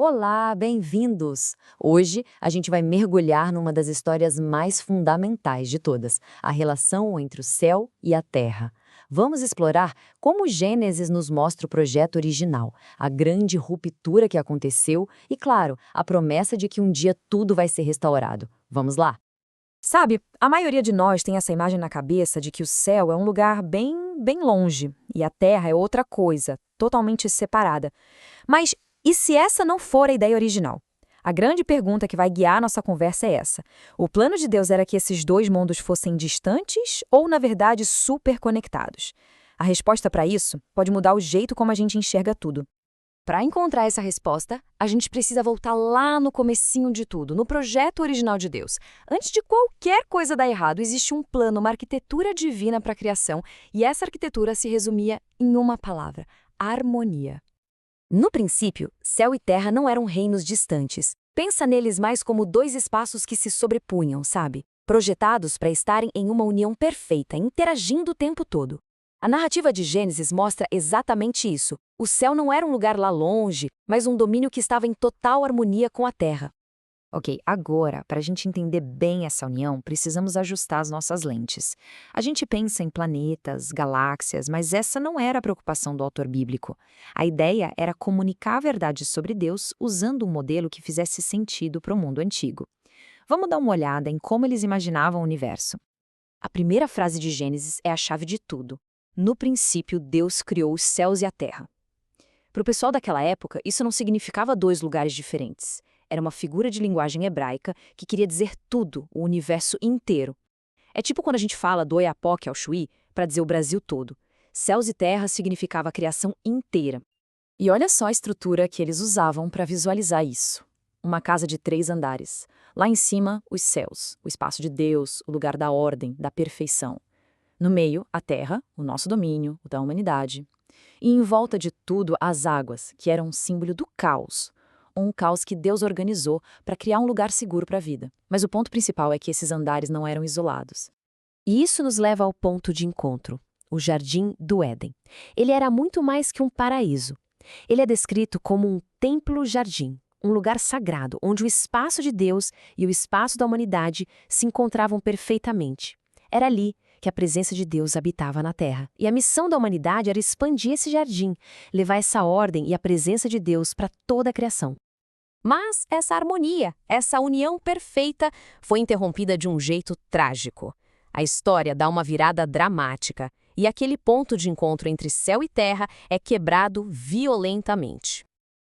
Olá, bem-vindos! Hoje a gente vai mergulhar numa das histórias mais fundamentais de todas, a relação entre o céu e a terra. Vamos explorar como Gênesis nos mostra o projeto original, a grande ruptura que aconteceu e, claro, a promessa de que um dia tudo vai ser restaurado. Vamos lá? Sabe, a maioria de nós tem essa imagem na cabeça de que o céu é um lugar bem longe e a terra é outra coisa, totalmente separada. Mas e se essa não for a ideia original? A grande pergunta que vai guiar nossa conversa é essa. O plano de Deus era que esses dois mundos fossem distantes ou, na verdade, super conectados? A resposta para isso pode mudar o jeito como a gente enxerga tudo. Para encontrar essa resposta, a gente precisa voltar lá no comecinho de tudo, no projeto original de Deus. Antes de qualquer coisa dar errado, existe um plano, uma arquitetura divina para a criação, e essa arquitetura se resumia em uma palavra: harmonia. No princípio, céu e terra não eram reinos distantes. Pensa neles mais como dois espaços que se sobrepunham, sabe? Projetados para estarem em uma união perfeita, interagindo o tempo todo. A narrativa de Gênesis mostra exatamente isso. O céu não era um lugar lá longe, mas um domínio que estava em total harmonia com a terra. Ok, agora, para a gente entender bem essa união, precisamos ajustar as nossas lentes. A gente pensa em planetas, galáxias, mas essa não era a preocupação do autor bíblico. A ideia era comunicar a verdade sobre Deus usando um modelo que fizesse sentido para o mundo antigo. Vamos dar uma olhada em como eles imaginavam o universo. A primeira frase de Gênesis é a chave de tudo. No princípio, Deus criou os céus e a terra. Para o pessoal daquela época, isso não significava dois lugares diferentes. Era uma figura de linguagem hebraica que queria dizer tudo, o universo inteiro. É tipo quando a gente fala do Oiapoque ao Chuí para dizer o Brasil todo. Céus e terra significava a criação inteira. E olha só a estrutura que eles usavam para visualizar isso. Uma casa de 3 andares. Lá em cima, os céus, o espaço de Deus, o lugar da ordem, da perfeição. No meio, a terra, o nosso domínio, o da humanidade. E em volta de tudo, as águas, que eram um símbolo do caos. Um caos que Deus organizou para criar um lugar seguro para a vida. Mas o ponto principal é que esses andares não eram isolados. E isso nos leva ao ponto de encontro, o Jardim do Éden. Ele era muito mais que um paraíso. Ele é descrito como um templo-jardim, um lugar sagrado, onde o espaço de Deus e o espaço da humanidade se encontravam perfeitamente. Era ali que a presença de Deus habitava na Terra. E a missão da humanidade era expandir esse jardim, levar essa ordem e a presença de Deus para toda a criação. Mas essa harmonia, essa união perfeita, foi interrompida de um jeito trágico. A história dá uma virada dramática, e aquele ponto de encontro entre céu e terra é quebrado violentamente.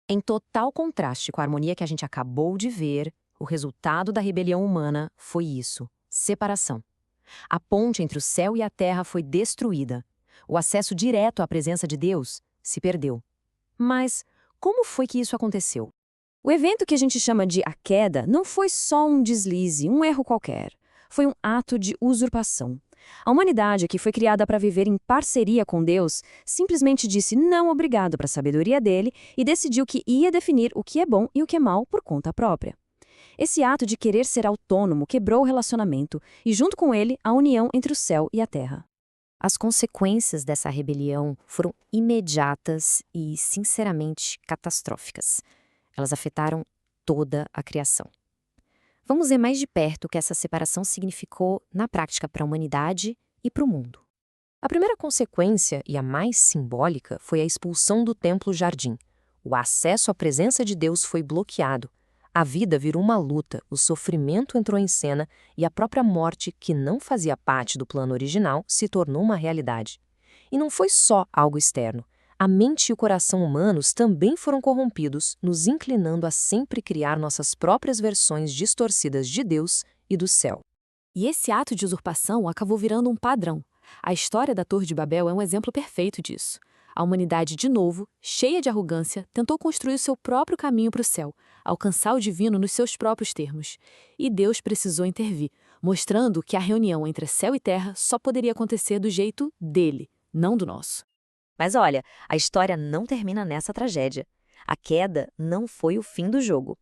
Em total contraste com a harmonia que a gente acabou de ver, o resultado da rebelião humana foi isso: separação. A ponte entre o céu e a terra foi destruída. O acesso direto à presença de Deus se perdeu. Mas como foi que isso aconteceu? O evento que a gente chama de a queda não foi só um deslize, um erro qualquer. Foi um ato de usurpação. A humanidade, que foi criada para viver em parceria com Deus, simplesmente disse não obrigado para a sabedoria dele e decidiu que ia definir o que é bom e o que é mal por conta própria. Esse ato de querer ser autônomo quebrou o relacionamento e, junto com ele, a união entre o céu e a terra. As consequências dessa rebelião foram imediatas e, sinceramente, catastróficas. Elas afetaram toda a criação. Vamos ver mais de perto o que essa separação significou na prática para a humanidade e para o mundo. A primeira consequência, e a mais simbólica, foi a expulsão do templo-jardim. O acesso à presença de Deus foi bloqueado. A vida virou uma luta, o sofrimento entrou em cena e a própria morte, que não fazia parte do plano original, se tornou uma realidade. E não foi só algo externo. A mente e o coração humanos também foram corrompidos, nos inclinando a sempre criar nossas próprias versões distorcidas de Deus e do céu. E esse ato de usurpação acabou virando um padrão. A história da Torre de Babel é um exemplo perfeito disso. A humanidade, de novo, cheia de arrogância, tentou construir o seu próprio caminho para o céu, alcançar o divino nos seus próprios termos. E Deus precisou intervir, mostrando que a reunião entre céu e terra só poderia acontecer do jeito dele, não do nosso. Mas olha, a história não termina nessa tragédia. A queda não foi o fim do jogo.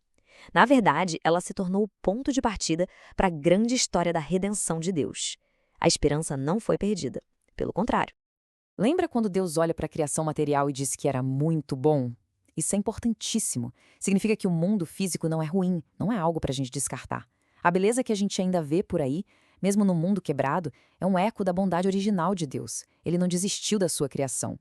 Na verdade, ela se tornou o ponto de partida para a grande história da redenção de Deus. A esperança não foi perdida. Pelo contrário. Lembra quando Deus olha para a criação material e diz que era muito bom? Isso é importantíssimo. Significa que o mundo físico não é ruim, não é algo para a gente descartar. A beleza que a gente ainda vê por aí, mesmo no mundo quebrado, é um eco da bondade original de Deus. Ele não desistiu da sua criação.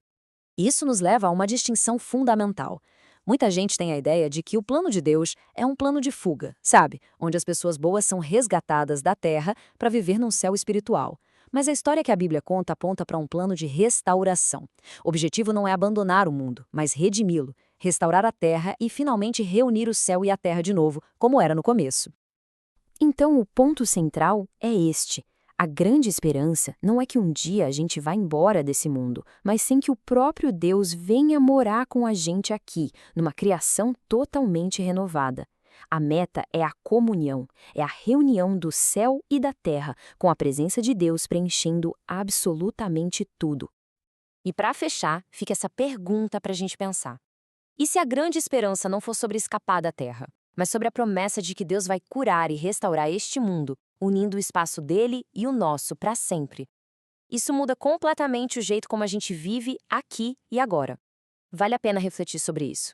Isso nos leva a uma distinção fundamental. Muita gente tem a ideia de que o plano de Deus é um plano de fuga, sabe? Onde as pessoas boas são resgatadas da terra para viver num céu espiritual. Mas a história que a Bíblia conta aponta para um plano de restauração. O objetivo não é abandonar o mundo, mas redimi-lo, restaurar a terra e finalmente reunir o céu e a terra de novo, como era no começo. Então, o ponto central é este. A grande esperança não é que um dia a gente vá embora desse mundo, mas sim que o próprio Deus venha morar com a gente aqui, numa criação totalmente renovada. A meta é a comunhão, é a reunião do céu e da terra, com a presença de Deus preenchendo absolutamente tudo. E para fechar, fica essa pergunta para a gente pensar. E se a grande esperança não for sobre escapar da terra, mas sobre a promessa de que Deus vai curar e restaurar este mundo, unindo o espaço dele e o nosso para sempre? Isso muda completamente o jeito como a gente vive aqui e agora. Vale a pena refletir sobre isso.